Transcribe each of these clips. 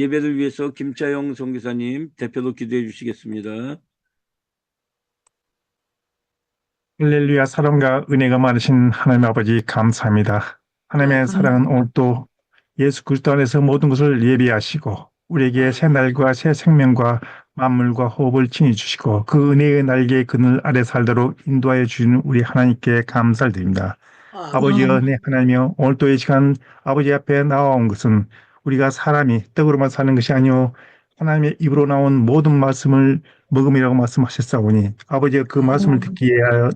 예배를 위해서 김차영 선교사님 대표로 기도해 주시겠습니다. 할렐루야. 사랑과 은혜가 많으신 하나님 아버지 감사합니다. 하나님의 사랑은 오늘 또 예수 그리스도 안에서 모든 것을 예비하시고 우리에게 새 날과 새 생명과 만물과 호흡을 친히 주시고 그 은혜의 날개 그늘 아래 살도록 인도하여 주시는 우리 하나님께 감사를 드립니다. 아버지여, 네 하나님이여, 오늘 또 이 시간 아버지 앞에 나와온 것은 우리가 사람이 떡으로만 사는 것이 아니오 하나님의 입으로 나온 모든 말씀을 먹음이라고 말씀하셨사오니 아버지여, 그 말씀을 듣기 위하여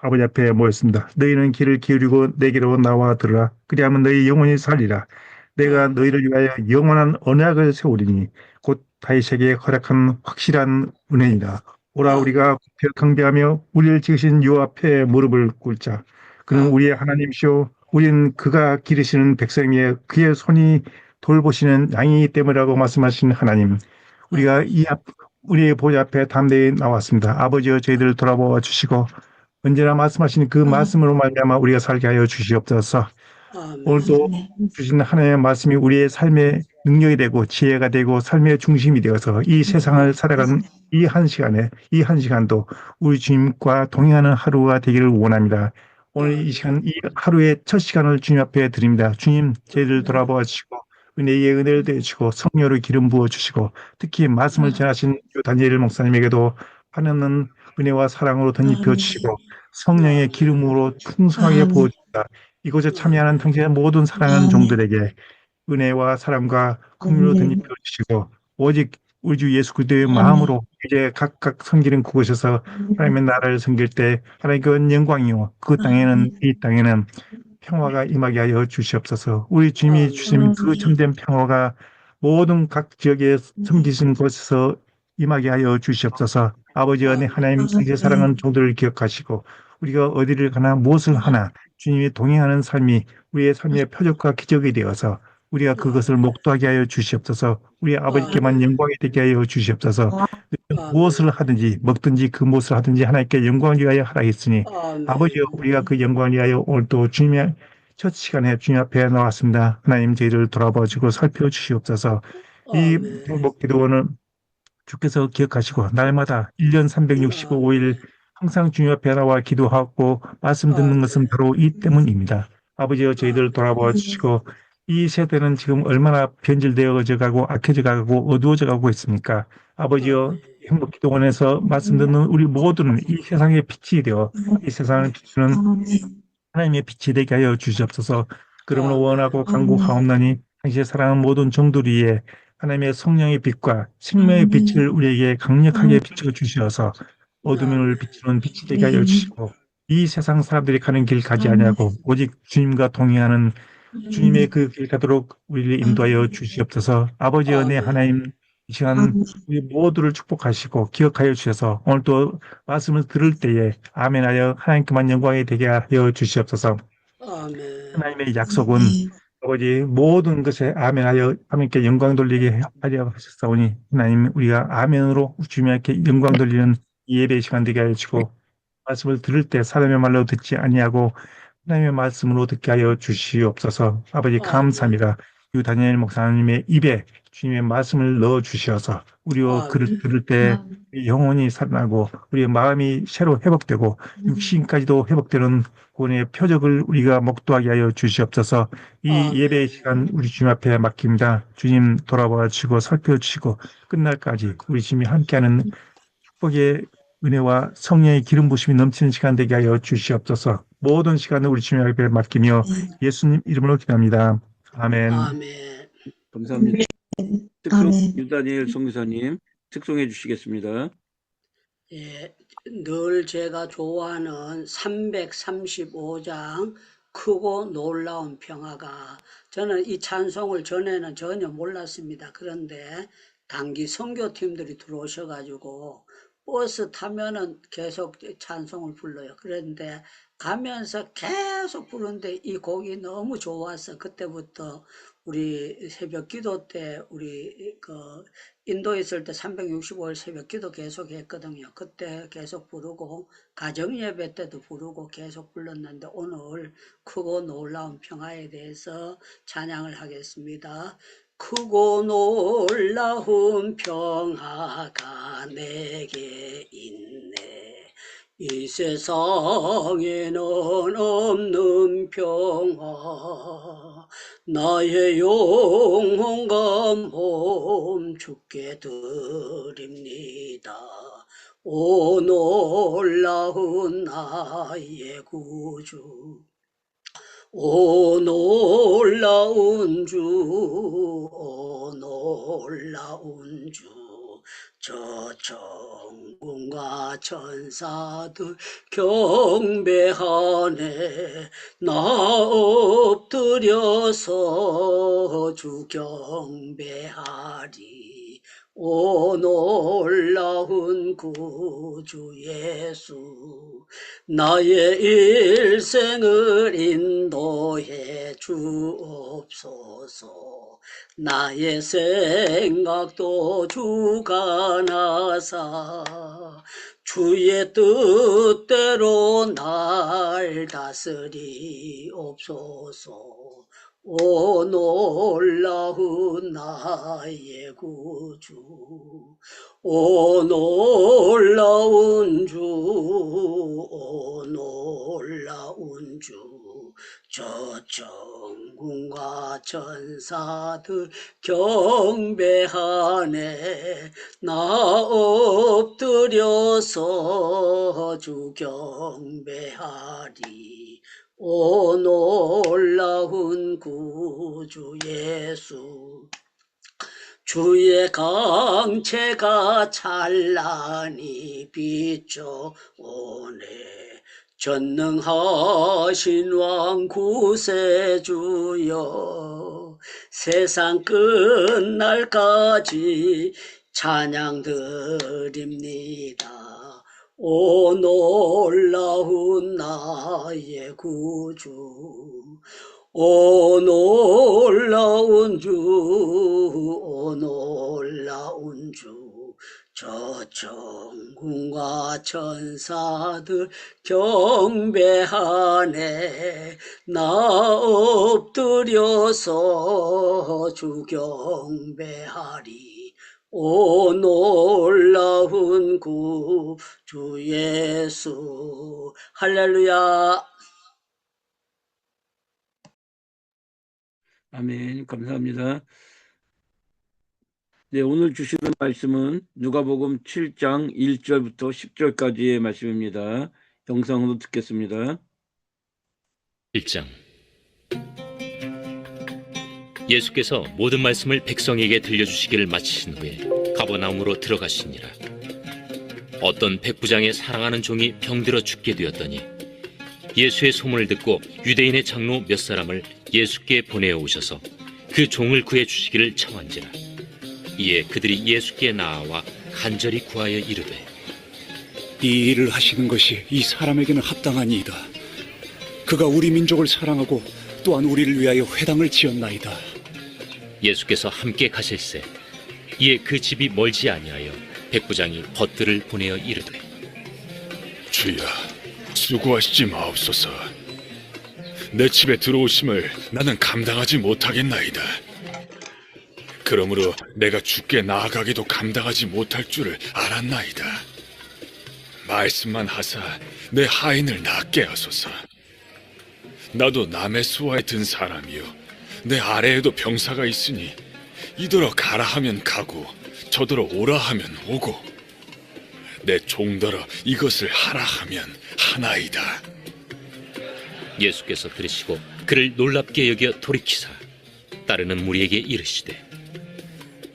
아버지 앞에 모였습니다. 너희는 귀를 기울이고 내게로 나와 들으라. 그리하면 너희 영혼이 살리라. 내가 너희를 위하여 영원한 언약을 세우리니 곧 다윗에게 허락한 확실한 은혜이다. 오라, 우리가 경배하며 우리를 지으신 요 앞에 무릎을 꿇자. 그는 우리의 하나님이시오. 우리는 그가 기르시는 백성이에 그의 손이 돌보시는 양이기 때문이라고 말씀하신 하나님. 우리가 우리의 보좌 앞에 담대히 나왔습니다. 아버지여, 저희들을 돌아보아 주시고 언제나 말씀하신 그 말씀으로 말미암아 우리가 살게 하여 주시옵소서. 오늘도 주신 하나님의 말씀이 우리의 삶의 능력이 되고 지혜가 되고 삶의 중심이 되어서 이 세상을 살아가는 이 한 시간에 이 한 시간도 우리 주님과 동행하는 하루가 되기를 원합니다. 오늘 이 시간 이 하루의 첫 시간을 주님 앞에 드립니다. 주님, 저희를 돌아보아 주시고 은혜의 은혜를 대주시고 성령으로 기름 부어 주시고 특히 말씀을 전하신 다니엘 목사님에게도 하나는 은혜와 사랑으로 덧입혀 주시고 성령의 기름으로 풍성하게 부어 주시다. 이곳에 참여하는 당신의 모든 사랑하는 종들에게 은혜와 사랑과 긍휼로 덧입혀 주시고 오직 우리 주 예수 그리스도의 마음으로 이제 각각 섬기는 그곳에서 하나님의 나라를 섬길 때 하나님 그 영광이요 그 땅에는 이 땅에는 평화가 임하게 하여 주시옵소서. 우리 주님이 주신 그 참된 평화가 모든 각 지역에 섬기신 곳에서 임하게 하여 주시옵소서. 아버지 은혜 하나님 이제 사랑하는 종들을 기억하시고 우리가 어디를 가나 무엇을 하나 주님이 동행하는 삶이 우리의 삶의 표적과 기적이 되어서 우리가 그것을 목도하게 하여 주시옵소서. 우리 아버지께만 영광이 되게 하여 주시옵소서. 무엇을 하든지 먹든지 그 무엇을 하든지 하나님께 영광을 위하여 하라 했으니 아버지여, 우리가 그 영광을 위하여 오늘 또 주님의 첫 시간에 주님 앞에 나왔습니다. 하나님, 저희를 돌아봐 주고 살펴주시옵소서. 이 행복 기도원은 주께서 기억하시고 날마다 1년 365일 항상 주님 앞에 나와 기도하고 말씀 듣는 것은 바로 이 때문입니다. 아버지여, 저희들 돌아봐 주시고 이 세대는 지금 얼마나 변질되어져 가고 악해져 가고 어두워져 가고 있습니까? 아버지여, 행복기도원에서 말씀 듣는 우리 모두는 이 세상의 빛이 되어 이 세상을 비추는 하나님의 빛이 되게 하여 주시옵소서. 그러므로 원하고 간구하옵나니 당신의 사랑하는 모든 종들 위에 하나님의 성령의 빛과 생명의 빛을 우리에게 강력하게 비춰 주셔서 어둠을 비추는 빛이 되게 하여 주시고 이 세상 사람들이 가는 길 가지 아니하고 오직 주님과 동행하는 주님의 그 길 가도록 우리를 인도하여 주시옵소서. 아버지 은혜 하나님, 이 시간 우리 모두를 축복하시고 기억하여 주셔서 오늘 또 말씀을 들을 때에 아멘하여 하나님께만 영광이 되게 하여 주시옵소서. 하나님의 약속은 아버지 모든 것에 아멘하여 하나님께 영광 돌리게 하려 하셨사오니 하나님, 우리가 아멘으로 주님께 영광 돌리는 이 예배 시간 되게 하여 주시고 말씀을 들을 때 사람의 말로 듣지 아니하고 하나님의 말씀으로 듣게 하여 주시옵소서. 아버지 감사합니다. 유 다니엘 목사님의 입에 주님의 말씀을 넣어 주셔서 우리와 그를 들을 때 우리 영혼이 살아나고 우리의 마음이 새로 회복되고 육신까지도 회복되는 구원의 표적을 우리가 목도하게 하여 주시옵소서. 이 예배 시간 우리 주님 앞에 맡깁니다. 주님 돌아봐 주시고 살펴주시고 끝날까지 우리 주님이 함께하는 축복의 은혜와 성령의 기름 부심이 넘치는 시간 되게 하여 주시옵소서. 모든 시간을 우리 주님 앞에 맡기며 예수님 이름으로 기도합니다. 아멘. 감사합니다. 특송 유다니엘 선교사님 특송해 주시겠습니다. 예, 늘 제가 좋아하는 335장 크고 놀라운 평화가, 저는 이 찬송을 전에는 전혀 몰랐습니다. 그런데 단기 선교팀들이 들어오셔가지고 버스 타면은 계속 찬송을 불러요. 그런데 가면서 계속 부르는데 이 곡이 너무 좋아서 그때부터 우리 새벽 기도 때 우리 인도에 있을 때 365일 새벽 기도 계속 했거든요. 그때 계속 부르고 가정 예배 때도 부르고 계속 불렀는데 오늘 크고 놀라운 평화에 대해서 찬양을 하겠습니다. 크고 놀라운 평화가 내게 있네. 이 세상에는 없는 평화, 나의 영혼과 몸 주께 드립니다. 오 놀라운 나의 구주, 오 놀라운 주, 오 놀라운 주, 저 천군과 천사들 경배하네. 나 엎드려서 주 경배하리. 오 놀라운 구주 예수, 나의 일생을 인도해 주옵소서. 나의 생각도 주가 나사 주의 뜻대로 날 다스리옵소서. 오 놀라운 나의 구주, 오 놀라운 주, 오 놀라운 주, 저 천군과 천사들 경배하네. 나 엎드려서 주 경배하리. 오 놀라운 구주 예수, 주의 강체가 찬란히 비춰오네. 전능하신 왕 구세주여, 세상 끝날까지 찬양 드립니다. 오 놀라운 나의 구주, 오 놀라운 주, 오 놀라운 주, 저 천군과 천사들 경배하네. 나 엎드려서 주 경배하리. 오 놀라운 구주 예수. 할렐루야. 아멘. 감사합니다. 네, 오늘 주시는 말씀은 누가복음 7장 1절부터 10절까지의 말씀입니다. 영상으로 듣겠습니다. 1장. 예수께서 모든 말씀을 백성에게 들려주시기를 마치신 후에 가버나움으로 들어가시니라. 어떤 백부장의 사랑하는 종이 병들어 죽게 되었더니 예수의 소문을 듣고 유대인의 장로 몇 사람을 예수께 보내어 오셔서 그 종을 구해 주시기를 청한지라. 이에 그들이 예수께 나아와 간절히 구하여 이르되, 이 일을 하시는 것이 이 사람에게는 합당하니이다. 그가 우리 민족을 사랑하고 또한 우리를 위하여 회당을 지었나이다. 예수께서 함께 가실새 이에 그 집이 멀지 아니하여 백부장이 벗들을 보내어 이르되, 주여, 수고하시지 마옵소서. 내 집에 들어오심을 나는 감당하지 못하겠나이다. 그러므로 내가 주께 나아가기도 감당하지 못할 줄을 알았나이다. 말씀만 하사 내 하인을 낫게 하소서. 나도 남의 수하에 든 사람이요, 내 아래에도 병사가 있으니 이더러 가라 하면 가고 저더러 오라 하면 오고 내 종더러 이것을 하라 하면 하나이다. 예수께서 들으시고 그를 놀랍게 여겨 돌이키사 따르는 무리에게 이르시되,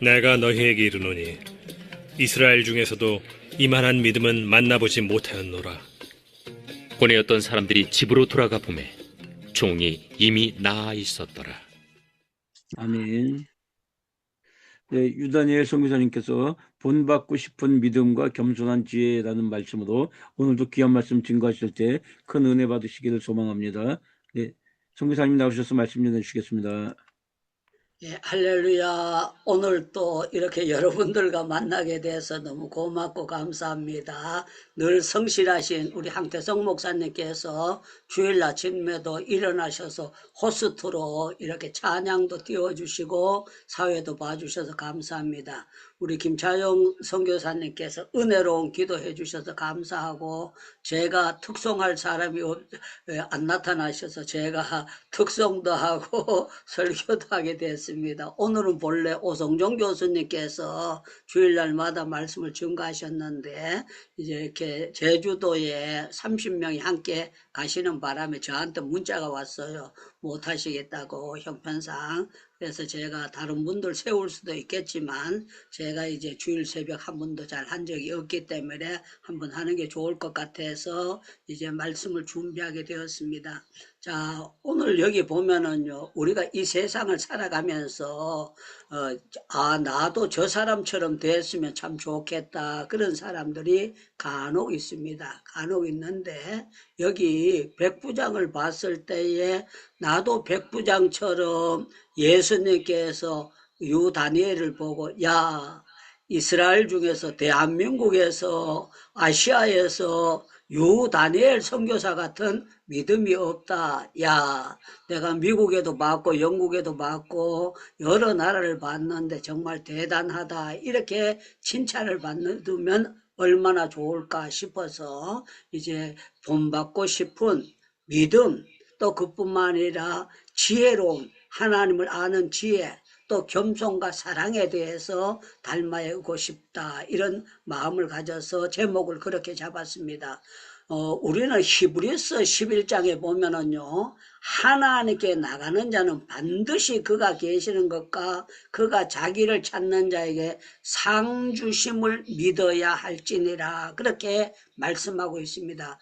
내가 너희에게 이르노니 이스라엘 중에서도 이만한 믿음은 만나보지 못하였노라. 보내었던 사람들이 집으로 돌아가 보매 종이 이미 나아 있었더라. 아멘. 네, 유다니엘 선교사님께서 본받고 싶은 믿음과 겸손한 지혜라는 말씀으로 오늘도 귀한 말씀 증거하실 때 큰 은혜 받으시기를 소망합니다. 네, 선교사님 나오셔서 말씀 전해 주시겠습니다. 예, 할렐루야. 오늘 또 이렇게 여러분들과 만나게 돼서 너무 고맙고 감사합니다. 늘 성실하신 우리 황태성 목사님께서 주일 아침에도 일어나셔서 호스트로 이렇게 찬양도 띄워주시고 사회도 봐주셔서 감사합니다. 우리 김차영 선교사님께서 은혜로운 기도해 주셔서 감사하고, 제가 특송할 사람이 안 나타나셔서 제가 특송도 하고 설교도 하게 됐습니다. 오늘은 본래 오성종 교수님께서 주일날마다 말씀을 증거하셨는데, 이제 이렇게 제주도에 30명이 함께 가시는 바람에 저한테 문자가 왔어요. 못 하시겠다고, 형편상. 그래서 제가 다른 분들 세울 수도 있겠지만, 제가 이제 주일 새벽 한 번도 잘 한 적이 없기 때문에 한번 하는 게 좋을 것 같아서 이제 말씀을 준비하게 되었습니다. 자, 오늘 여기 보면은요, 우리가 이 세상을 살아가면서, 나도 저 사람처럼 됐으면 참 좋겠다. 그런 사람들이 간혹 있습니다. 간혹 있는데, 여기 백부장을 봤을 때에 나도 백부장처럼 예수님께서 유 다니엘을 보고, 야, 이스라엘 중에서 대한민국에서 아시아에서 유 다니엘 선교사 같은 믿음이 없다. 야, 내가 미국에도 봤고 영국에도 봤고 여러 나라를 봤는데 정말 대단하다. 이렇게 칭찬을 받으면 얼마나 좋을까 싶어서 이제 본받고 싶은 믿음, 또 그뿐만 아니라 지혜로운, 하나님을 아는 지혜, 또 겸손과 사랑에 대해서 닮아오고 싶다. 이런 마음을 가져서 제목을 그렇게 잡았습니다. 우리는 히브리서 11장에 보면은요, 하나님께 나가는 자는 반드시 그가 계시는 것과 그가 자기를 찾는 자에게 상 주심을 믿어야 할지니라. 그렇게 말씀하고 있습니다.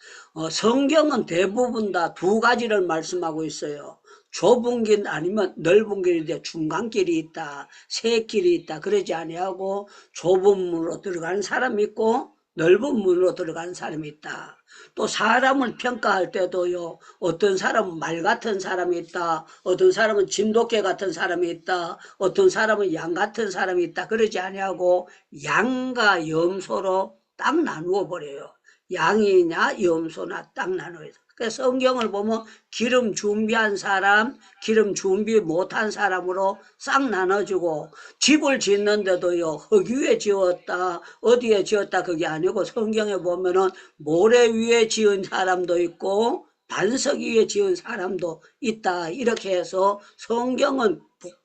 성경은 대부분 다 두 가지를 말씀하고 있어요. 좁은 길 아니면 넓은 길인데 중간길이 있다, 새 길이 있다. 그러지 아니하고 좁은 문으로 들어가는 사람이 있고 넓은 문으로 들어가는 사람이 있다. 또 사람을 평가할 때도요, 어떤 사람은 말 같은 사람이 있다, 어떤 사람은 진돗개 같은 사람이 있다, 어떤 사람은 양 같은 사람이 있다. 그러지 아니하고 양과 염소로 딱 나누어 버려요. 양이냐 염소나 딱 나누어요. 그래서 성경을 보면 기름 준비한 사람, 기름 준비 못한 사람으로 싹 나눠주고, 집을 짓는데도요, 흙 위에 지었다, 어디에 지었다, 그게 아니고 성경에 보면은 모래 위에 지은 사람도 있고 반석 위에 지은 사람도 있다. 이렇게 해서 성경은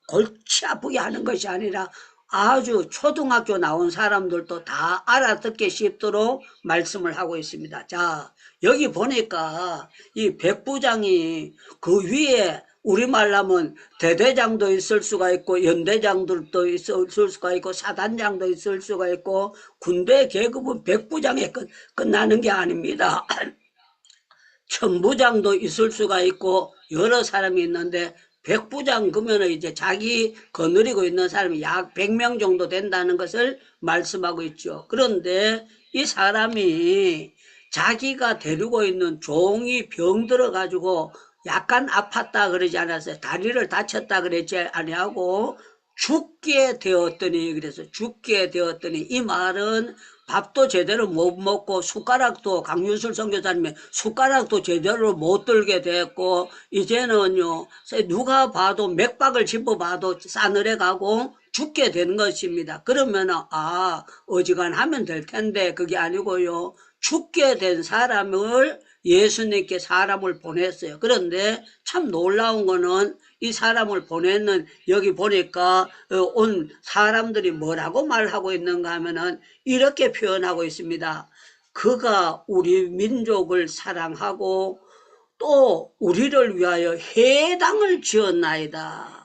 골치 아프게 하는 것이 아니라 아주 초등학교 나온 사람들도 다 알아듣기 쉽도록 말씀을 하고 있습니다. 자, 여기 보니까 이 백부장이 그 위에 우리말로 하면 대대장도 있을 수가 있고 연대장들도 있을 수가 있고 사단장도 있을 수가 있고, 군대 계급은 백부장에 끝나는 게 아닙니다. 천부장도 있을 수가 있고 여러 사람이 있는데, 백부장 그러면 이제 자기 거느리고 있는 사람이 약 100명 정도 된다는 것을 말씀하고 있죠. 그런데 이 사람이 자기가 데리고 있는 종이 병들어 가지고 약간 아팠다 그러지 않았어요. 다리를 다쳤다 그러지 아니하고 죽게 되었더니, 그래서 죽게 되었더니, 이 말은 밥도 제대로 못 먹고 숟가락도, 강윤술 선교사님의 숟가락도 제대로 못 들게 됐고, 이제는요 누가 봐도 맥박을 짚어봐도 싸늘해 가고 죽게 된 것입니다. 그러면은 어지간하면 될 텐데, 그게 아니고요, 죽게 된 사람을 예수님께 사람을 보냈어요. 그런데 참 놀라운 거는 이 사람을 보냈는, 여기 보니까 온 사람들이 뭐라고 말하고 있는가 하면은 이렇게 표현하고 있습니다. 그가 우리 민족을 사랑하고 또 우리를 위하여 회당을 지었나이다.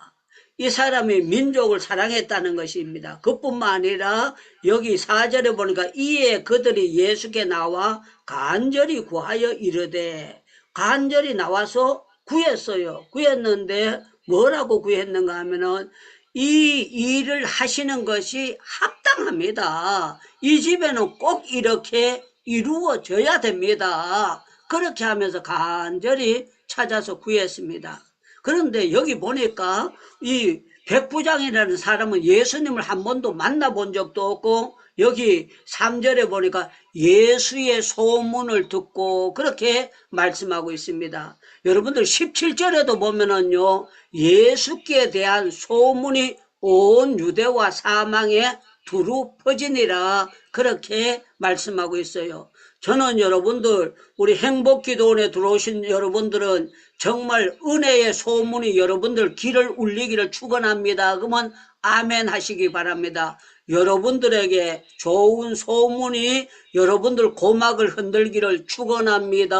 이 사람이 민족을 사랑했다는 것입니다. 그뿐만 아니라 여기 4절에 보니까 이에 그들이 예수께 나와 간절히 구하여 이르되, 간절히 나와서 구했어요. 구했는데 뭐라고 구했는가 하면은 이 일을 하시는 것이 합당합니다. 이 집에는 꼭 이렇게 이루어져야 됩니다. 그렇게 하면서 간절히 찾아서 구했습니다. 그런데 여기 보니까 이 백부장이라는 사람은 예수님을 한 번도 만나본 적도 없고 여기 3절에 보니까 예수의 소문을 듣고 그렇게 말씀하고 있습니다. 여러분들 17절에도 보면은요, 예수께 대한 소문이 온 유대와 사망에 두루 퍼지니라 그렇게 말씀하고 있어요. 저는 여러분들, 우리 행복기도원에 들어오신 여러분들은 정말 은혜의 소문이 여러분들 귀를 울리기를 축원합니다. 그러면 아멘 하시기 바랍니다. 여러분들에게 좋은 소문이 여러분들 고막을 흔들기를 축원합니다.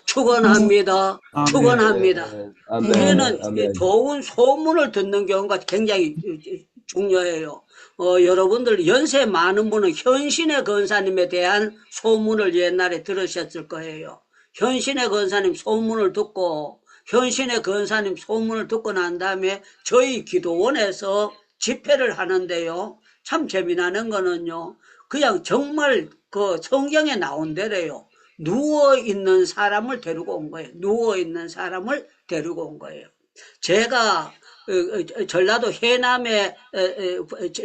축원합니다. 축원합니다. 우리는 좋은 소문을 듣는 경우가 굉장히 중요해요. 여러분들 연세 많은 분은 현신의 권사님에 대한 소문을 옛날에 들으셨을 거예요. 현신의 권사님 소문을 듣고 현신의 권사님 소문을 듣고 난 다음에 저희 기도원에서 집회를 하는데요. 참 재미나는 거는요. 그냥 정말 그 성경에 나온 대로요. 누워있는 사람을 데리고 온 거예요. 누워있는 사람을 데리고 온 거예요. 제가 전라도 해남에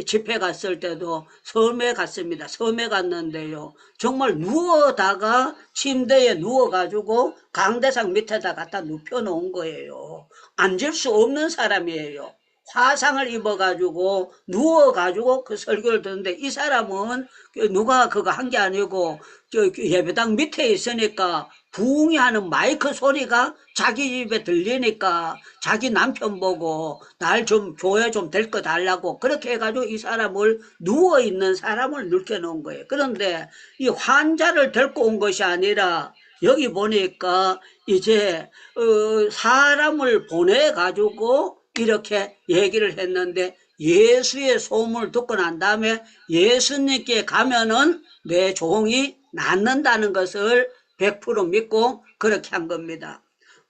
집회 갔을 때도 섬에 갔습니다. 섬에 갔는데요. 정말 누워다가 침대에 누워가지고 강대상 밑에다 갖다 눕혀놓은 거예요. 앉을 수 없는 사람이에요. 화상을 입어가지고 누워가지고 그 설교를 듣는데 이 사람은 누가 그거 한 게 아니고 예배당 밑에 있으니까 부웅이 하는 마이크 소리가 자기 집에 들리니까 자기 남편 보고 날 좀 교회 좀 데리고 달라고 그렇게 해가지고 이 사람을 누워있는 사람을 눕혀놓은 거예요. 그런데 이 환자를 데리고 온 것이 아니라 여기 보니까 이제 사람을 보내가지고 이렇게 얘기를 했는데 예수의 소문을 듣고 난 다음에 예수님께 가면은 내 종이 낫는다는 것을 100% 믿고 그렇게 한 겁니다.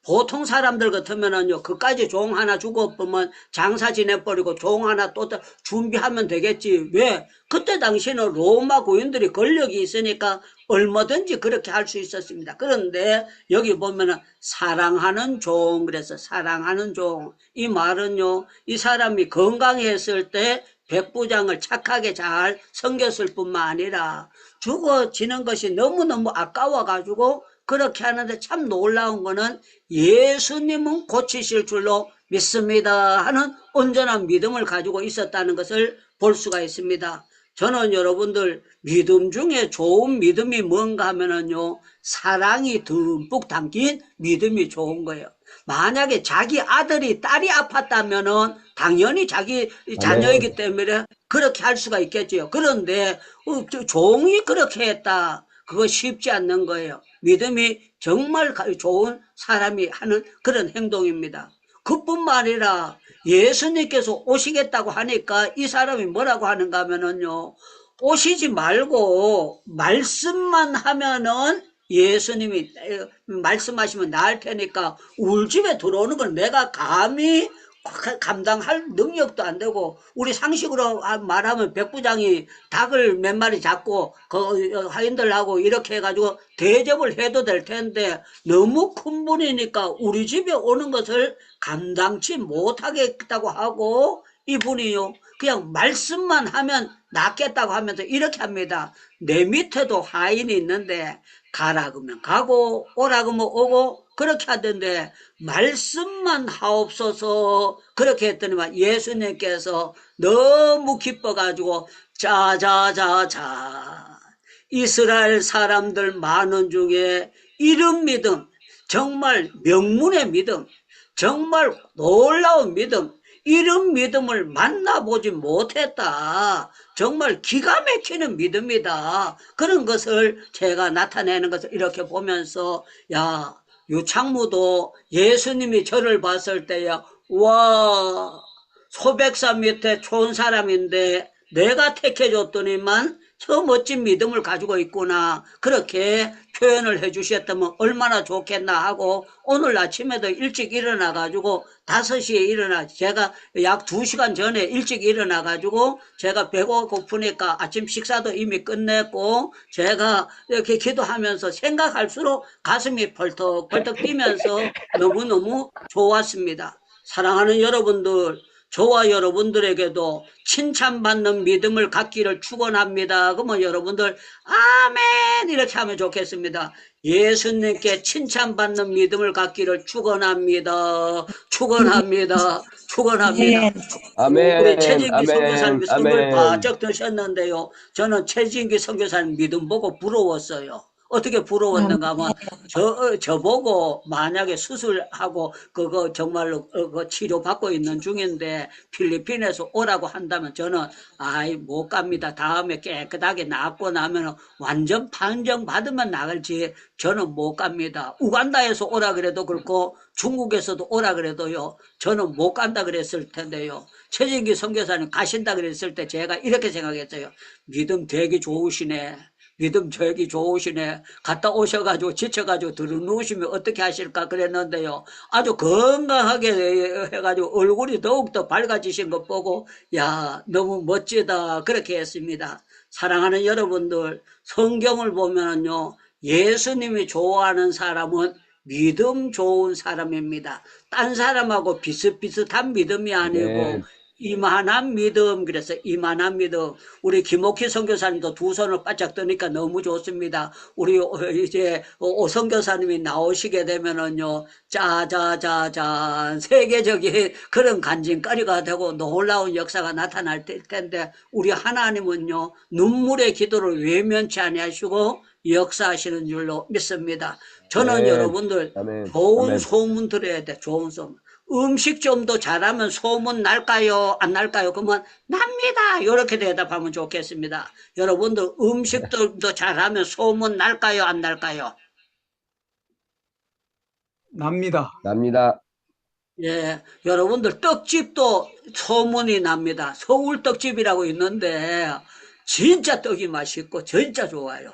보통 사람들 같으면은요, 그까지 종 하나 죽어보면 장사 지내버리고 종 하나 또 준비하면 되겠지. 왜? 그때 당시에는 로마 고인들이 권력이 있으니까 얼마든지 그렇게 할 수 있었습니다. 그런데 여기 보면은 사랑하는 종, 그래서 사랑하는 종. 이 말은요, 이 사람이 건강했을 때 백부장을 착하게 잘 섬겼을 뿐만 아니라 죽어지는 것이 너무너무 아까워가지고 그렇게 하는데 참 놀라운 거는 예수님은 고치실 줄로 믿습니다 하는 온전한 믿음을 가지고 있었다는 것을 볼 수가 있습니다. 저는 여러분들 믿음 중에 좋은 믿음이 뭔가 하면은요, 사랑이 듬뿍 담긴 믿음이 좋은 거예요. 만약에 자기 아들이 딸이 아팠다면은 당연히 자기 자녀이기 때문에 그렇게 할 수가 있겠지요. 그런데 종이 그렇게 했다. 그거 쉽지 않는 거예요. 믿음이 정말 좋은 사람이 하는 그런 행동입니다. 그뿐만 아니라 예수님께서 오시겠다고 하니까 이 사람이 뭐라고 하는가 하면은요, 오시지 말고 말씀만 하면은 예수님이 말씀하시면 나을 테니까 우리 집에 들어오는 건 내가 감히 감당할 능력도 안 되고, 우리 상식으로 말하면 백부장이 닭을 몇 마리 잡고 그 하인들하고 이렇게 해가지고 대접을 해도 될 텐데 너무 큰 분이니까 우리 집에 오는 것을 감당치 못하겠다고 하고, 이분이요 그냥 말씀만 하면 낫겠다고 하면서 이렇게 합니다. 내 밑에도 하인이 있는데 가라 그러면 가고 오라 그러면 오고 그렇게 하던데 말씀만 하옵소서 그렇게 했더니만 예수님께서 너무 기뻐가지고 자자자자 이스라엘 사람들 많은 중에 이런 믿음, 정말 명문의 믿음, 정말 놀라운 믿음, 이런 믿음을 만나보지 못했다. 정말 기가 막히는 믿음이다. 그런 것을 제가 나타내는 것을 이렇게 보면서, 야, 유창무도 예수님이 저를 봤을 때야, 와, 소백산 밑에 좋은 사람인데 내가 택해줬더니만 저 멋진 믿음을 가지고 있구나. 그렇게 표현을 해주셨다면 얼마나 좋겠나 하고, 오늘 아침에도 일찍 일어나가지고 5시에 일어나, 제가 약 2시간 전에 일찍 일어나가지고 제가 배가 고프니까 아침 식사도 이미 끝냈고, 제가 이렇게 기도하면서 생각할수록 가슴이 벌떡벌떡 뛰면서 너무너무 좋았습니다. 사랑하는 여러분들, 저와 여러분들에게도 칭찬받는 믿음을 갖기를 축원합니다. 그러면 여러분들 아멘 이렇게 하면 좋겠습니다. 예수님께 칭찬받는 믿음을 갖기를 축원합니다. 축원합니다. 축원합니다. 아멘, 우리 최진기 선교사님이 아멘, 선물 아멘. 바짝 드셨는데요. 저는 최진기 선교사님 믿음 보고 부러웠어요. 어떻게 부러웠는가 하면 저보고 만약에 수술하고 그거 정말로 그 치료받고 있는 중인데 필리핀에서 오라고 한다면 저는 아이 못 갑니다. 다음에 깨끗하게 낫고 나면 완전 판정 받으면 나갈지 저는 못 갑니다. 우간다에서 오라 그래도 그렇고 중국에서도 오라 그래도요. 저는 못 간다 그랬을 텐데요. 최진기 선교사님 가신다 그랬을 때 제가 이렇게 생각했어요. 믿음 되게 좋으시네. 믿음 저기 좋으시네. 갔다 오셔가지고 지쳐가지고 들어누우시면 어떻게 하실까 그랬는데요. 아주 건강하게 해가지고 얼굴이 더욱더 밝아지신 것 보고 야 너무 멋지다 그렇게 했습니다. 사랑하는 여러분들 성경을 보면은요. 예수님이 좋아하는 사람은 믿음 좋은 사람입니다. 딴 사람하고 비슷비슷한 믿음이 아니고 네. 이만한 믿음. 그래서 이만한 믿음. 우리 김옥희 선교사님도 두 손을 바짝 뜨니까 너무 좋습니다. 우리 이제 오 선교사님이 나오시게 되면은요 짜자자잔 세계적인 그런 간증거리가 되고 놀라운 역사가 나타날 텐데 우리 하나님은요 눈물의 기도를 외면치 아니하시고 역사하시는 줄로 믿습니다. 저는 아멘. 여러분들 아멘. 좋은 아멘. 소문 들어야 돼. 좋은 소문. 음식 좀 더 잘하면 소문 날까요? 안 날까요? 그러면 납니다. 이렇게 대답하면 좋겠습니다. 여러분들 음식도 더 잘하면 소문 날까요? 안 날까요? 납니다. 납니다. 예, 여러분들 떡집도 소문이 납니다. 서울 떡집이라고 있는데 진짜 떡이 맛있고 진짜 좋아요.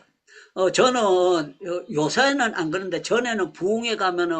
저는 요새는 안 그런데 전에는 부흥회 가면은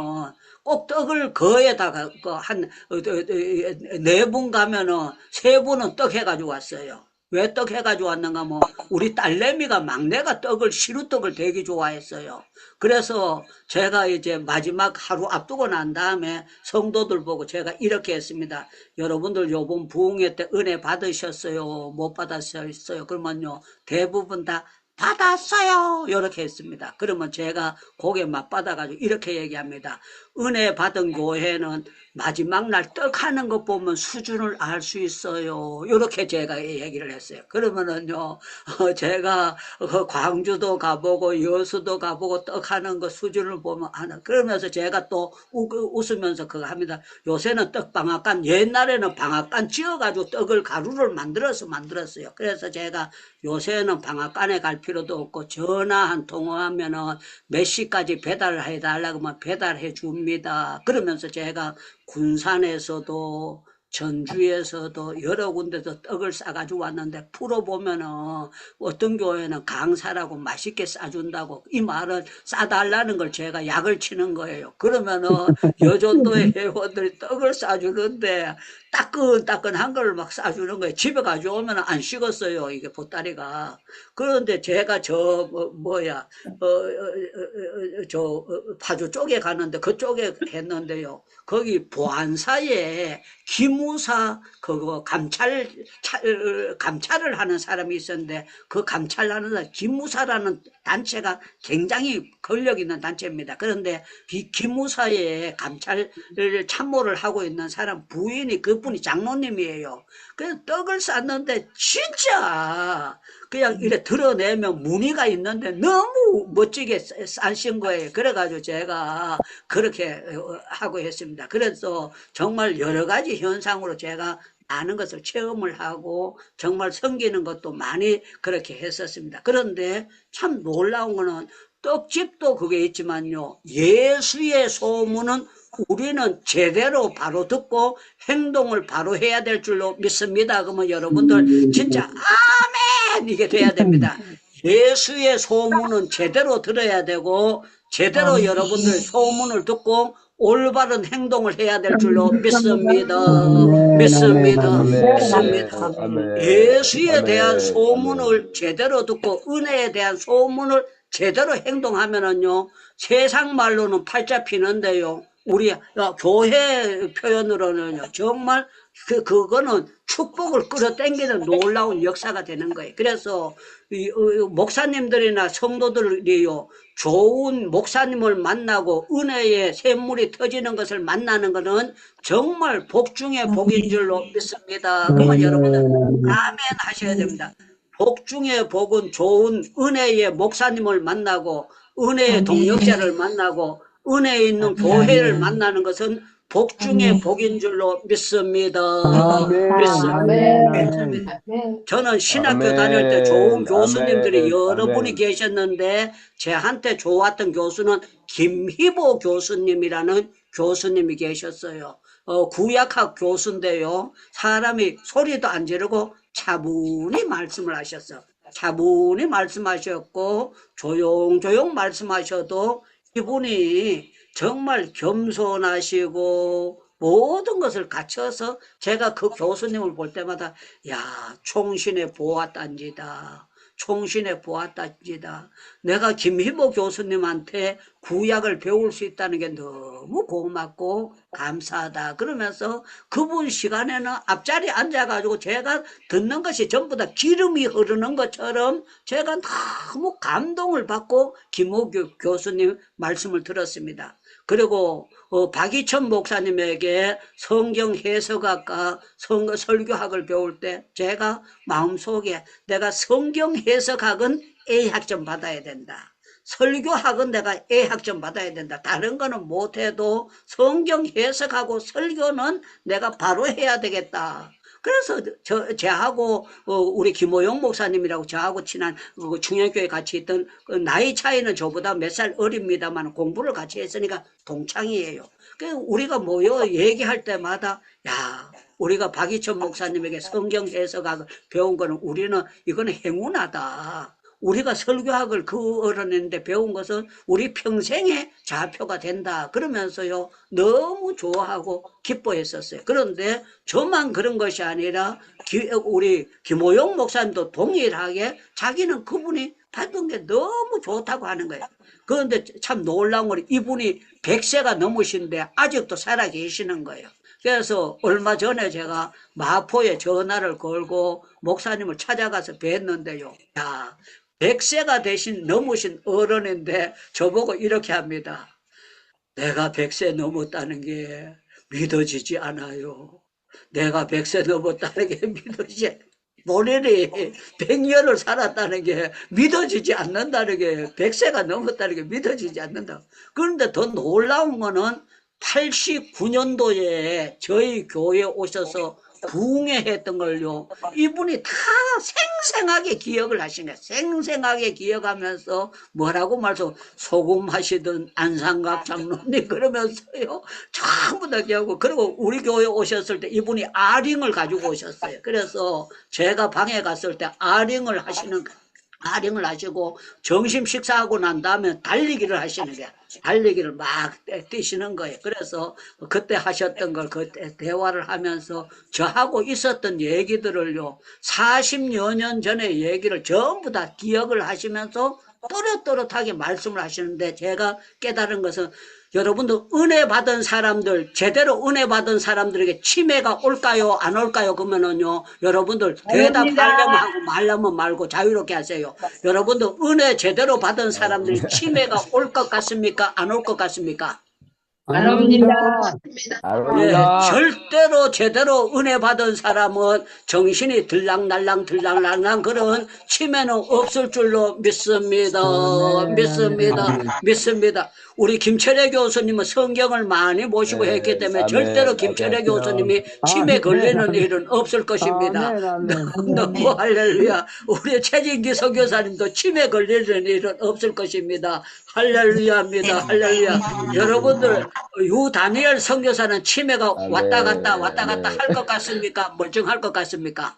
꼭 떡을 거에다가 한 4분 가면은 3분은 떡 해가지고 왔어요. 왜 떡 해가지고 왔는가 하면 우리 딸내미가 막내가 떡을 시루떡을 되게 좋아했어요. 그래서 제가 이제 마지막 하루 앞두고 난 다음에 성도들 보고 제가 이렇게 했습니다. 여러분들 요번 부흥회 때 은혜 받으셨어요? 못 받았어요? 그러면요 대부분 다 받았어요. 이렇게 했습니다. 그러면 제가 고개 맞받아가지고 이렇게 얘기합니다. 은혜 받은 교회는 마지막 날 떡 하는 것 보면 수준을 알 수 있어요. 이렇게 제가 얘기를 했어요. 그러면은요, 제가 광주도 가보고 여수도 가보고 떡 하는 거 수준을 보면 하나. 그러면서 제가 또 웃으면서 그거 합니다. 요새는 떡 방앗간, 옛날에는 방앗간 지어가지고 떡을 가루를 만들었어요. 그래서 제가 요새는 방앗간에 갈 필요도 없고 전화 한 통화하면은 몇 시까지 배달을 해달라고 하면 배달해 줍니다. 그러면서 제가 군산에서도 전주에서도 여러 군데서 떡을 싸가지고 왔는데 풀어보면은 어떤 교회는 강사라고 맛있게 싸준다고 이 말은 싸달라는 걸 제가 약을 치는 거예요. 그러면은 여전도의 회원들이 떡을 싸주는데 따끈따끈한 걸 막 싸주는 거예요. 집에 가져오면 안 식었어요. 이게 보따리가. 그런데 제가 파주 쪽에 갔는데 그쪽에 했는데요. 거기 보안사에 기무사 그거 감찰을 하는 사람이 있었는데 그 감찰하는 사람 기무사라는 단체가 굉장히 권력 있는 단체입니다. 그런데 이 기무사에 감찰을 참모를 하고 있는 사람 부인이 그분이 장로님이에요. 그래서 떡을 쌌는데 진짜 그냥 이래 드러내면 무늬가 있는데 너무 멋지게 싸신 거예요. 그래가지고 제가 그렇게 하고 했습니다. 그래서 정말 여러 가지 현상으로 제가 아는 것을 체험을 하고 정말 섬기는 것도 많이 그렇게 했었습니다. 그런데 참 놀라운 거는 떡집도 그게 있지만요. 예수의 소문은 우리는 제대로 바로 듣고 행동을 바로 해야 될 줄로 믿습니다. 그러면 여러분들 진짜 아멘 이게 돼야 됩니다. 예수의 소문은 제대로 들어야 되고 제대로 여러분들 소문을 듣고 올바른 행동을 해야 될 줄로 믿습니다. 믿습니다. 믿습니다. 예수에 대한 소문을 제대로 듣고 은혜에 대한 소문을 제대로 행동하면은요 세상 말로는 팔자 피는데요 우리 교회 표현으로는요, 정말 그거는 축복을 끌어당기는 놀라운 역사가 되는 거예요. 그래서 목사님들이나 성도들이요, 좋은 목사님을 만나고 은혜의 샘물이 터지는 것을 만나는 것은 정말 복 중에 복인 줄로 믿습니다. 그러면 여러분들 아멘 하셔야 됩니다. 복 중에 복은 좋은 은혜의 목사님을 만나고 은혜의 동역자를 만나고 은혜에 있는 교회를 만나는 것은 복 중에 복인 줄로 믿습니다. 믿습니다. 저는 신학교 다닐 때 좋은 교수님들이 여러 분이 계셨는데 제한테 좋았던 교수는 김희보 교수님이라는 교수님이 계셨어요. 구약학 교수인데요. 사람이 소리도 안 지르고 차분히 말씀을 하셨어. 차분히 말씀하셨고 조용조용 말씀하셔도 이분이 정말 겸손하시고 모든 것을 갖춰서 제가 그 교수님을 볼 때마다 야, 총신에 보았단지다. 총신에 보았단지다. 내가 김희보 교수님한테 구약을 배울 수 있다는 게 너무 고맙고 감사하다. 그러면서 그분 시간에는 앞자리에 앉아가지고 제가 듣는 것이 전부 다 기름이 흐르는 것처럼 제가 너무 감동을 받고 김호규 교수님 말씀을 들었습니다. 그리고 박이천 목사님에게 성경 해석학과 설교학을 배울 때 제가 마음속에 내가 성경 해석학은 A학점 받아야 된다. 설교학은 내가 A학점 받아야 된다. 다른 거는 못해도 성경 해석하고 설교는 내가 바로 해야 되겠다. 그래서 저하고 우리 김호영 목사님이라고 저하고 친한 충현교회 같이 있던 나이 차이는 저보다 몇 살 어립니다만 공부를 같이 했으니까 동창이에요. 그래서 우리가 모여 얘기할 때마다 야, 우리가 박이천 목사님에게 성경 해석학을 배운 거는 우리는 이거는 행운하다. 우리가 설교학을 그 어른인데 배운 것은 우리 평생의 좌표가 된다. 그러면서요, 너무 좋아하고 기뻐했었어요. 그런데 저만 그런 것이 아니라 우리 김호영 목사님도 동일하게 자기는 그분이 받은 게 너무 좋다고 하는 거예요. 그런데 참 놀라운 건 이분이 100세가 넘으신데 아직도 살아 계시는 거예요. 그래서 얼마 전에 제가 마포에 전화를 걸고 목사님을 찾아가서 뵀는데요. 야, 100세가 넘으신 어른인데 저보고 이렇게 합니다. 내가 100세 넘었다는 게 믿어지지 않아요. 내가 100세 넘었다는 게 믿어지지 않아요. 본인이 100년을 살았다는 게 믿어지지 않는다는 게 100세가 넘었다는 게 믿어지지 않는다. 그런데 더 놀라운 거는 89년도에 저희 교회에 오셔서 부흥회했던 걸요. 이분이 다 생생하게 기억을 하시네. 생생하게 기억하면서 뭐라고 말씀 소금 하시던 안상각 장로님 그러면서요. 전부 다 기억하고 그리고 우리 교회 오셨을 때 이분이 아링을 가지고 오셨어요. 그래서 제가 방에 갔을 때 아링을 하시고 점심 식사하고 난 다음에 달리기를 하시는 거야. 달리기를 막 뛰시는 거예요. 그래서 그때 하셨던 걸 그때 대화를 하면서 저하고 있었던 얘기들을요. 40여 년 전의 얘기를 전부 다 기억을 하시면서 또렷또렷하게 말씀을 하시는데 제가 깨달은 것은 여러분들 은혜 받은 사람들 제대로 은혜 받은 사람들에게 치매가 올까요 안 올까요? 그러면은요 여러분들 대답하려면 하고 말려면 말고 자유롭게 하세요. 여러분들 은혜 제대로 받은 사람들이 치매가 올 것 같습니까? 안 올 것 같습니까? 안 옵니다. 네, 절대로 제대로 은혜 받은 사람은 정신이 들랑날랑 그런 치매는 없을 줄로 믿습니다. 믿습니다. 우리 김철애 교수님은 성경을 많이 보시고 했기 때문에 절대로 김철애 교수님이 치매 걸리는 일은 없을 것입니다. 너무 할렐루야. 우리 최진기 선교사님도 치매 걸리는 일은 없을 것입니다. 할렐루야입니다. 할렐루야. 여러분들 유 다니엘 선교사는 치매가 왔다 갔다 할 것 같습니까? 멀쩡할 것 같습니까?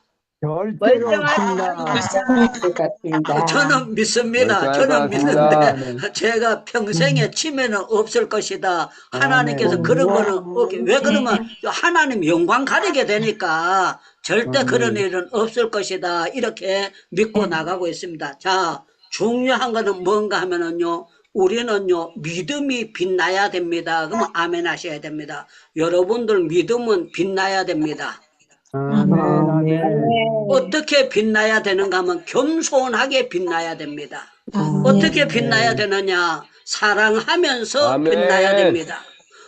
저는 믿습니다. 저는 믿는데 제가 평생에 치매는 없을 것이다. 하나님께서 그런 거는 없게. 왜 그러면 하나님 영광 가리게 되니까 절대 그런 일은 없을 것이다. 이렇게 믿고 나가고 있습니다. 자, 중요한 거는 뭔가 하면은요. 우리는요, 믿음이 빛나야 됩니다. 그러면 아멘 하셔야 됩니다. 여러분들 믿음은 빛나야 됩니다. 어떻게 빛나야 되는가 하면 겸손하게 빛나야 됩니다. 어떻게 빛나야 되느냐? 사랑하면서 빛나야 됩니다.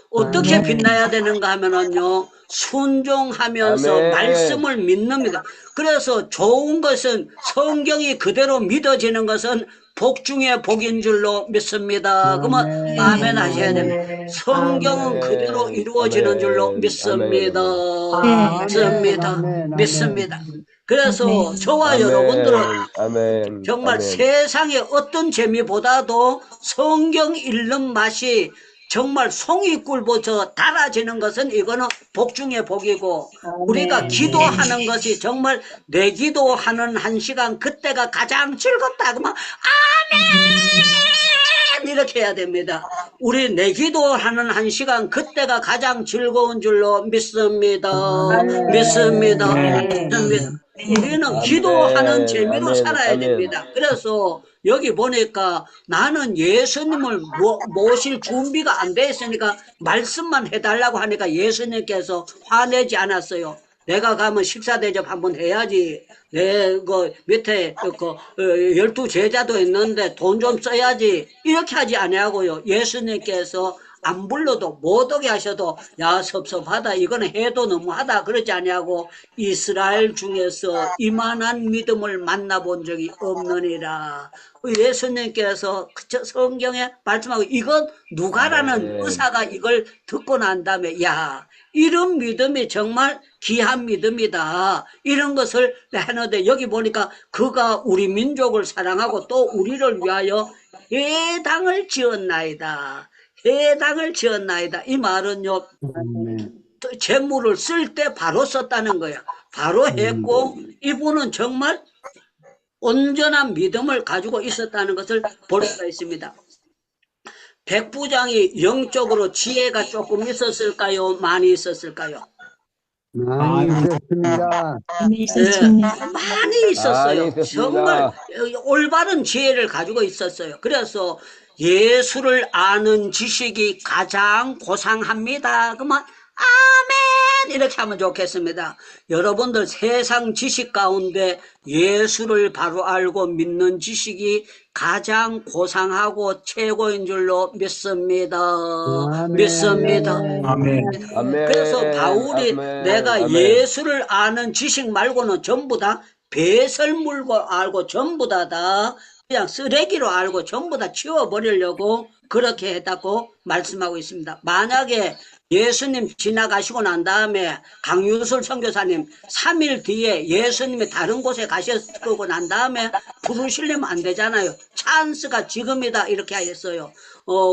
어떻게 빛나야 되는가 하면은요, 순종하면서 말씀을 믿습니다. 그래서 좋은 것은 성경이 그대로 믿어지는 것은 복 중에 복인 줄로 믿습니다. 그러면 아멘 하셔야 됩니다. 성경은 그대로 이루어지는 줄로 믿습니다. 믿습니다. 믿습니다. 그래서 저와 여러분들은 정말 세상의 어떤 재미보다도 성경 읽는 맛이 정말 송이꿀보서 달아지는 것은 이거는 복 중에 복이고, 우리가 기도하는 것이 정말 내 기도하는 한 시간 그때가 가장 즐겁다 그러면 아멘 이렇게 해야 됩니다. 우리 내 기도하는 한 시간 그때가 가장 즐거운 줄로 믿습니다. 믿습니다. 믿습니다. 우리는 기도하는 재미로 살아야 됩니다. 그래서 여기 보니까 나는 예수님을 모실 준비가 안 돼 있으니까 말씀만 해달라고 하니까 예수님께서 화내지 않았어요. 내가 가면 식사 대접 한번 해야지. 내 밑에 12 제자도 있는데 돈 좀 써야지. 이렇게 하지 아니하고요. 예수님께서 안 불러도 못 오게 하셔도 야 섭섭하다 이거는 해도 너무하다 그러지 아니하고 이스라엘 중에서 이만한 믿음을 만나본 적이 없느니라. 예수님께서 성경에 말씀하고 이건 누가라는 의사가 이걸 듣고 난 다음에 야 이런 믿음이 정말 귀한 믿음이다. 이런 것을 하는데 여기 보니까 그가 우리 민족을 사랑하고 또 우리를 위하여 회당을 지었나이다. 회당을 지었나이다. 이 말은요, 재물을 쓸 때 바로 썼다는 거야. 바로 했고, 이분은 정말 온전한 믿음을 가지고 있었다는 것을 볼 수가 있습니다. 백부장이 영적으로 지혜가 조금 있었을까요? 많이 있었을까요? 많이 있었습니다. 많이 있었어요. 정말 올바른 지혜를 가지고 있었어요. 그래서 예수를 아는 지식이 가장 고상합니다. 그러면 아멘 이렇게 하면 좋겠습니다. 여러분들 세상 지식 가운데 예수를 바로 알고 믿는 지식이 가장 고상하고 최고인 줄로 믿습니다. 아멘. 믿습니다. 아멘. 그래서 바울이 내가 예수를 아는 지식 말고는 전부 다 배설물고 알고 전부 다 그냥 쓰레기로 알고 전부 다 치워버리려고 그렇게 했다고 말씀하고 있습니다. 만약에 예수님 지나가시고 난 다음에 강유술 선교사님 3일 뒤에 예수님이 다른 곳에 가셨고 난 다음에 부르시려면 안 되잖아요. 찬스가 지금이다 이렇게 하였어요.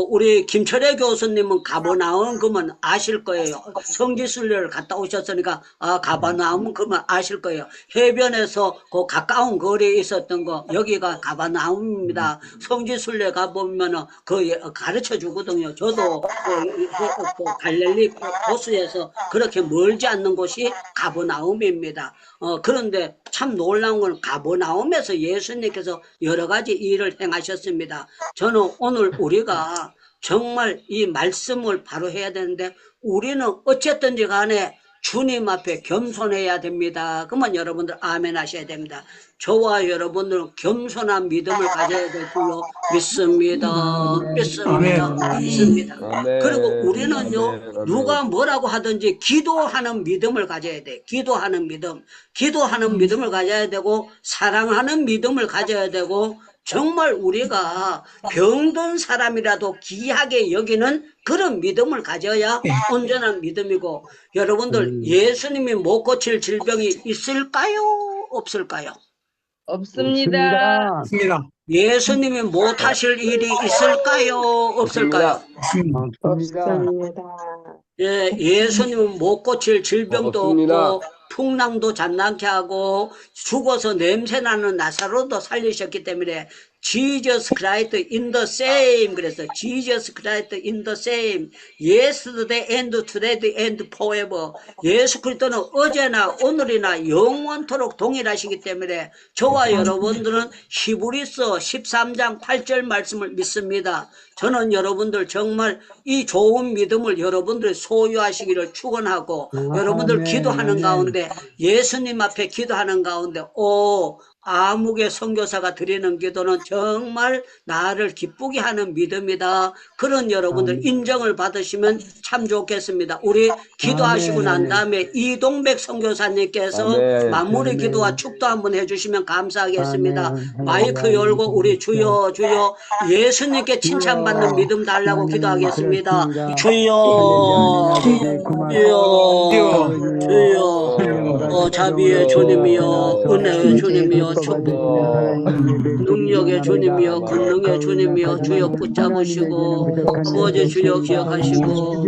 우리 김철애 교수님은 가버나움 그러면 아실 거예요. 성지순례를 갔다 오셨으니까 가버나움 그러면 아실 거예요. 해변에서 그 가까운 거리에 있었던 거 여기가 가버나움입니다. 성지순례 가보면은 그 가르쳐 주거든요. 저도 그 갈릴리 호수에서 그렇게 멀지 않는 곳이 가버나움입니다. 그런데 참 놀라운 건 가버나움에서 예수님께서 여러 가지 일을 행하셨습니다. 저는 오늘 우리가 정말 이 말씀을 바로 해야 되는데 우리는 어쨌든지 간에 주님 앞에 겸손해야 됩니다. 그러면 여러분들 아멘 하셔야 됩니다. 저와 여러분들은 겸손한 믿음을 가져야 될 줄로 믿습니다. 믿습니다. 믿습니다. 그리고 우리는요, 누가 뭐라고 하든지 기도하는 믿음을 가져야 돼. 기도하는 믿음. 기도하는 믿음을 가져야 되고, 사랑하는 믿음을 가져야 되고, 정말 우리가 병든 사람이라도 귀하게 여기는 그런 믿음을 가져야 온전한 믿음이고, 여러분들 예수님이 못 고칠 질병이 있을까요? 없을까요? 없습니다. 예수님이 못 하실 일이 있을까요? 없을까요? 없습니다. 예, 예수님은 못 고칠 질병도 없고 풍랑도 잔난케 하고 죽어서 냄새나는 나사로도 살리셨기 때문에 Jesus Christ in the same. 그래서 Jesus Christ in the same. Yesterday and today and forever. 예수 그리스도는 어제나 오늘이나 영원토록 동일하시기 때문에 저와 여러분들은 히브리서 13장 8절 말씀을 믿습니다. 저는 여러분들 정말 이 좋은 믿음을 여러분들이 소유하시기를 축원하고 여러분들 기도하는 가운데 예수님 앞에 기도하는 가운데 아무개 선교사가 드리는 기도는 정말 나를 기쁘게 하는 믿음이다. 그런 여러분들 인정을 받으시면 참 좋겠습니다. 우리 기도하시고 난 다음에 이동백 선교사님께서 마무리 기도와 축도 한번 해주시면 감사하겠습니다. 마이크 열고 우리 주여 주여 예수님께 칭찬받는 믿음 달라고 기도하겠습니다. 주여 주여 주여 자비의 주님이여 은혜의 주님이여 축복 능력의 주님이여 권능의 주님이여 주여 붙잡으시고 아버지 주여 기억하시고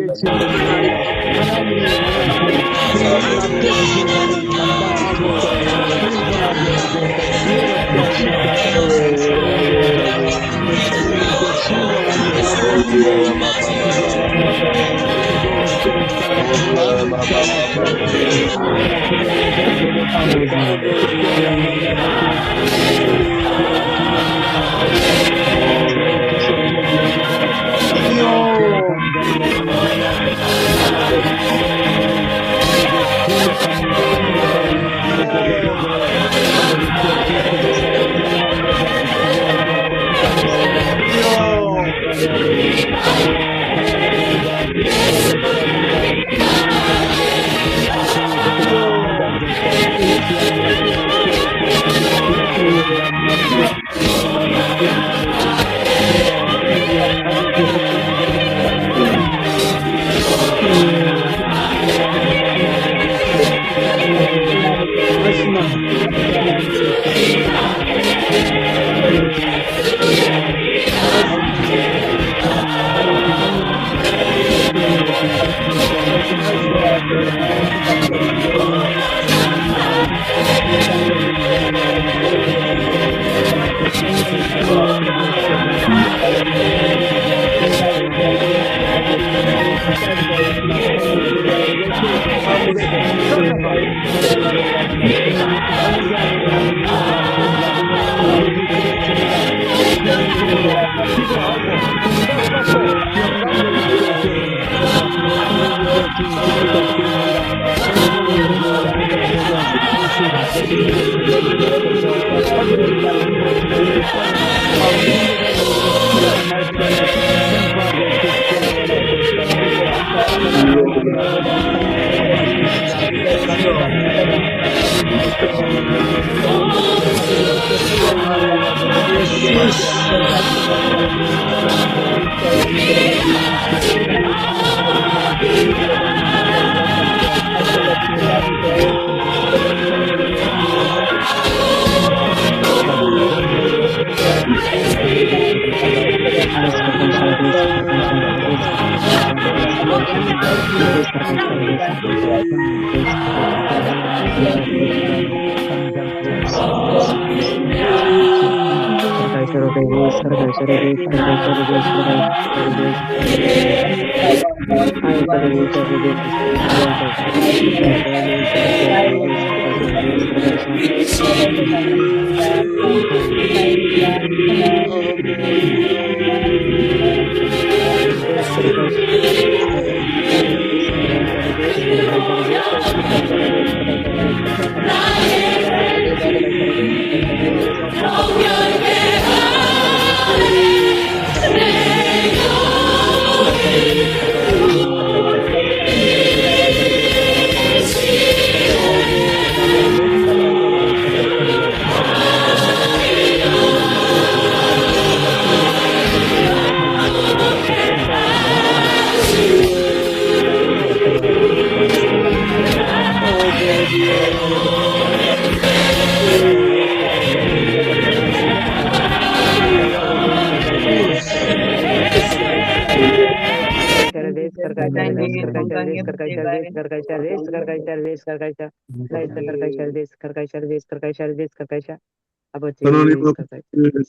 아버지 하나님 아버지,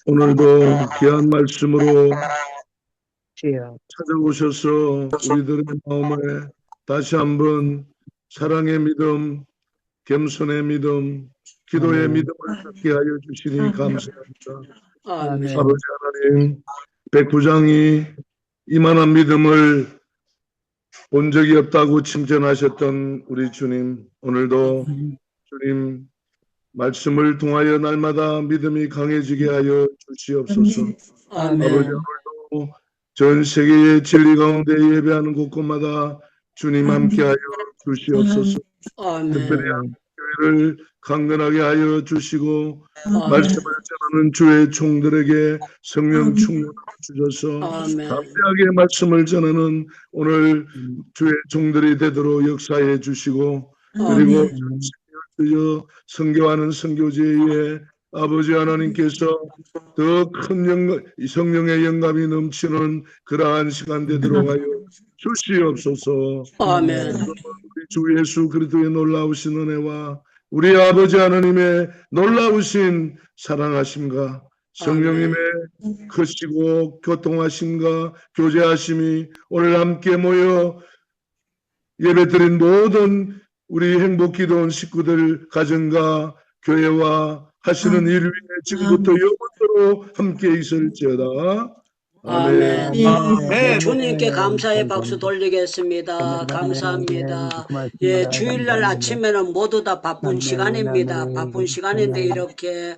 오늘도 귀한 말씀으로 주여 찾아오셔서 우리들의 마음에 다시 한번 사랑의 믿음, 겸손의 믿음, 기도의 믿음을 갖게 하여 주시니 감사합니다. 아멘. 아버지 하나님, 백부장이 이만한 믿음을 본 적이 없다고 칭찬하셨던 우리 주님, 오늘도 주님 말씀을 통하여 날마다 믿음이 강해지게 하여 주시옵소서. 아멘. 아버지, 오늘도 전 세계의 진리 가운데 예배하는 곳곳마다 주님 함께하여 주시옵소서. 아멘. 특별히 교회를 강건하게 하여 주시고 아멘. 말씀을 전하는 주의 종들에게 성령 충만을 주셔서 아멘. 담대하게 말씀을 전하는 오늘 주의 종들이 되도록 역사해 주시고 그리고 주여 선교하는 선교제에 아버지 하나님께서 더 큰 성령의 영감이 넘치는 그러한 시간 되도록 하여 주시옵소서. 아멘. 우리 주 예수 그리스도의 놀라우신 은혜와 우리 아버지 하나님의 놀라우신 사랑하심과 성령님의 크시고 교통하심과 교제하심이 오늘 함께 모여 예배드린 모든 우리 행복기도원 식구들 가정과 교회와 하시는 일 위에 지금부터 영원토록 함께 있을지어다. 아멘. 아멘. 주님께 감사의 박수 돌리겠습니다. 감사합니다. 예, 주일날 아침에는 모두 다 바쁜 시간입니다. 바쁜 시간인데 이렇게